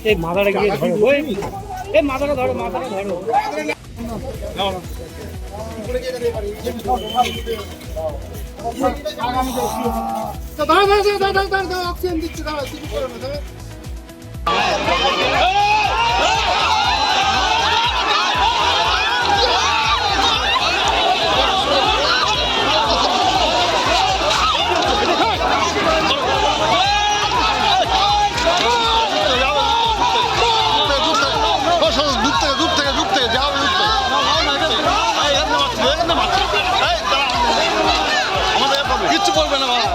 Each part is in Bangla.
এই মাথাটা গিয়ে ধরো, এই মাথাটা ধরো, মাথাটা ধরো। অক্সিজেন দিচ্ছে দাঁড়া শুরু করো না দাঁড়া। কিচ্ছু করবে না বাবা।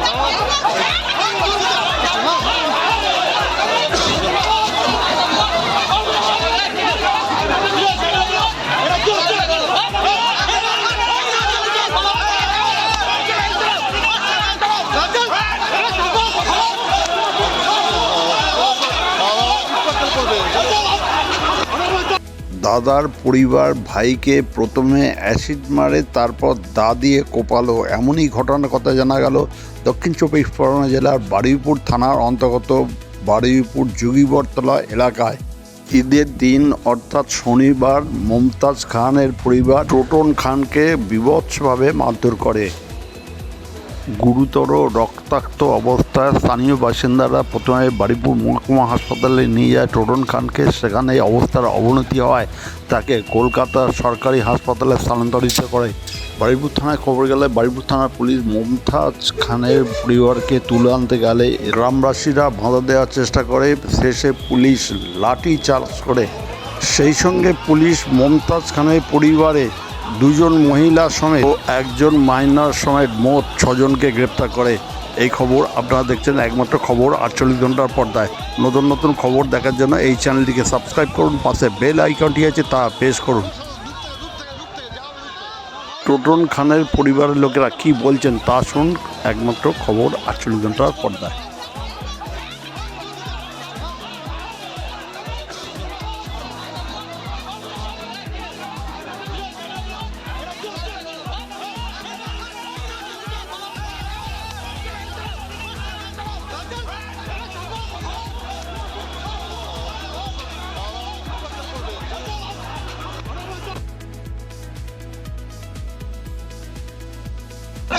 দাদার পরিবার ভাইকে প্রথমে অ্যাসিড মারে, তারপর দা দিয়ে কোপালো। এমনই ঘটনার কথা জানা গেল দক্ষিণ চব্বিশ পরগনা জেলার বারুইপুর থানার অন্তর্গত বারুইপুর যোগীবরতলা এলাকায়। ঈদের দিন অর্থাৎ শনিবার মমতাজ খানের পরিবার টোটন খানকে বীভৎসভাবে মারধর করে। গুরুতর রক্তাক্ত অবস্থায় স্থানীয় বাসিন্দারা প্রথমে বারুইপুর মহকুমা হাসপাতালে নিয়ে যায় টোটন খানকে। সেখানে অবস্থার অবনতি হওয়ায় তাকে কলকাতার সরকারি হাসপাতালে স্থানান্তরিত করে। বারুইপুর থানায় খবর গেলে বারুইপুর থানার পুলিশ মমতাজ খানের পরিবারকে তুলে আনতে গেলে গ্রামবাসীরা বাধা দেওয়ার চেষ্টা করে। শেষে পুলিশ লাঠি চার্জ করে। সেই সঙ্গে পুলিশ মমতাজ খানের পরিবারে দুজন মহিলা সমেত ও একজন মাইনর সমেত মোট 6 জনকে গ্রেপ্তার করে। এই খবর আপনারা দেখছেন একমাত্র খবর 48 ঘন্টার পর্দায়। নতুন নতুন খবর দেখার জন্য এই চ্যানেলটিকে সাবস্ক্রাইব করুন, পাশে বেল আইকনটি আছে তা প্রেস করুন। টোটন খানের পরিবারের লোকেরা কি বলছেন তা শুনুন একমাত্র খবর 48 ঘন্টার পর্দায়।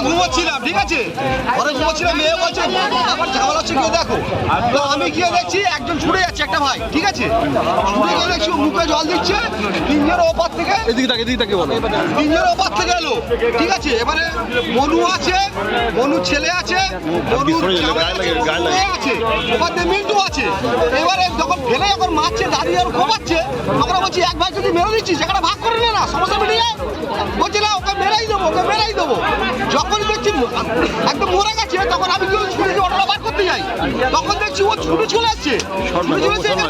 ঘুমোচ্ছিলাম, ঠিক আছে, ঘরে ঘুমোচ্ছিলাম, মেয়ে বলছে আবার ঝামেলা হচ্ছে গিয়ে দেখো। তো আমি গিয়ে দেখছি একজন ছুটে যাচ্ছে, একটা ভাই, ঠিক আছে, ছুটে গিয়ে দেখছি মুখে জল দিচ্ছে। তিনজন ওপার থেকে এদিকে বলো, তিনজন ওপার থেকে এলো, ঠিক আছে। এবারে মনু আছে, মনুর ছেলে আছে, মনুর মেয়ে আছে, ওপার দিয়ে মিন্টু আছে। এবারে যখন ফেলে যখন মারছে দাঁড়িয়ে আর ঘুমাচ্ছে, আমরা বলছি এক ভাই যদি মেরে দিচ্ছি সেখানে ভাগ করে নে না, সমস্যা মিলিয়ে বলছি না ওকে মেরাই দেবো, ওকে মেরাই দেবো। যখন দেখছি একদম মরে গেছে তখন আমি কি ছুটে অটোটা বার করতে যাই, তখন দেখছি ও ছুটে চলে আসছে,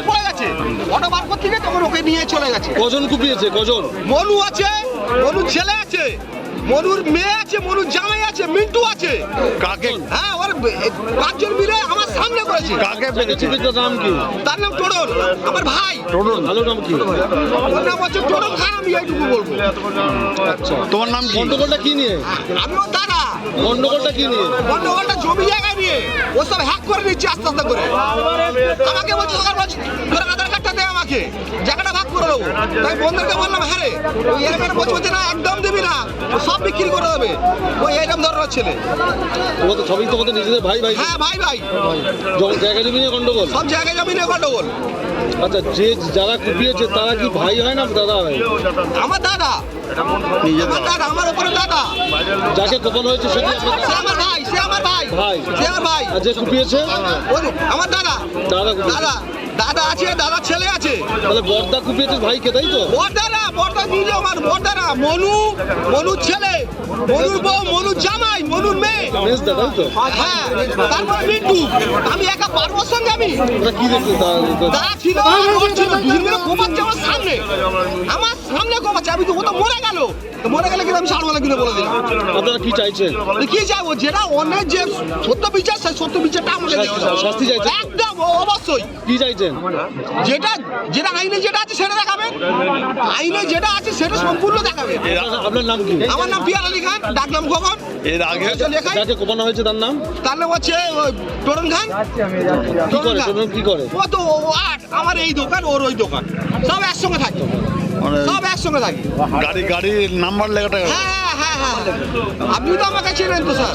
পড়ে গেছে। অটো বার করতে গিয়ে তখন ওকে নিয়ে চলে গেছে। কজন কুপিয়েছে? কজন? মনু আছে, মনুর ছেলে আছে, মনুর মেয়ে আছে, মনুর জামাই আছে, মিন্টু আছে। কাকে? হ্যাঁ, ওর 5 জন মিলে আমার সামনে করেছে। কাকে পেরেছে? নাম কি? তার নাম টোটন, আমার ভাই। টোটন ভালো নাম কি? ওর নাম হচ্ছে টোটন খান, আমি এইটুকু বলবো। আচ্ছা, তোমার নাম কি? গন্ডগোলটা কি নিয়ে? আমি ওর দাদা। গন্ডগোলটা কি নিয়ে? গন্ডগোলটা জমি জায়গা নিয়ে, ও সব হ্যাক করে নিচ্ছে আস্তে আস্তে করে। আমাকে বলছে তোর আধার কার্ডটা দে আমাকে, জায়গাটা ভাগ করে দেবো। তাই বন্ধুকে বললাম হ্যাঁ রে, ওই এলাকার বলছে না একদম দিবি না, সব বিক্রি করে দেবে। ওই এইরকম ধরনের ছেলে। ও তো সবই তোমাদের নিজেদের ভাই ভাই? হ্যাঁ ভাই ভাই, জায়গা জমি নিয়ে গন্ডগোল? সব জায়গা জমি নিয়ে গন্ডগোল। আচ্ছা, যে যারা কুপিয়েছে তারা কি ভাই হয় না দাদা হয়? আমার দাদা, আমার দাদা, আমার উপরে দাদা। যাকে কোপানো হয়েছে সে সে আমার ভাই, সে আমার ভাই, ভাই, সে আমার ভাই। আর যে কুপিয়েছে আমার দাদা, দাদা কুপিয়েছে? দাদা, দাদা আছে, দাদা ছেলে আছে। তাহলে বড়দা কুপিয়েছে ভাইকে, তাই তো? বড়দা না, বর্দা দিয়ে যাও আমার বর্দা না, মনুর ছেলে, মনুর বউ, মনুর জামাই, মনুর মেয়ে। বেশ দাদা তো হ্যাঁ, তারপরে মিন্টু। আমি একা পারবো সঙ্গে আমি? ওরা কি দেখতে তারা ছিল, ওর ছিল, দুজন মিলে কোপাচ্ছে আমার সামনে কোপাচ্ছে। আমি তো ও তো মরে গেল, তো মরে গেলে কিন্তু আমি সারবেলা কিনে বলে দিলাম। আপনারা কি চাইছেন? কি যাবো, যেটা অন্যের যে সত্য বিচার, সেই সত্য বিচারটা আমাকে দিতে হবে। শাস্তি চাইছেন? একদম, অবশ্যই। কি চাইছেন? যেটা আইনে যেটা আছে সেটা দেখাবে, আইনে যেটা আছে সেটা সম্পূর্ণ দেখাবে। আপনার নাম কি? আমার নাম পিয়ার আলী খান, ডাকনাম খোকন। এর আগে লেখায় যাকে কোপানো হয়েছে তার নাম তার নাম হচ্ছে টোরন খান। কি করে? টোরন কি করে? ও তো আমার এই দোকান, ওর ওই দোকান, সব একসঙ্গে থাকে, সব একসঙ্গে থাকে। গাড়ির নাম্বার লেখাটা হ্যাঁ, আপনি তো আমাকে চেনেন তো স্যার।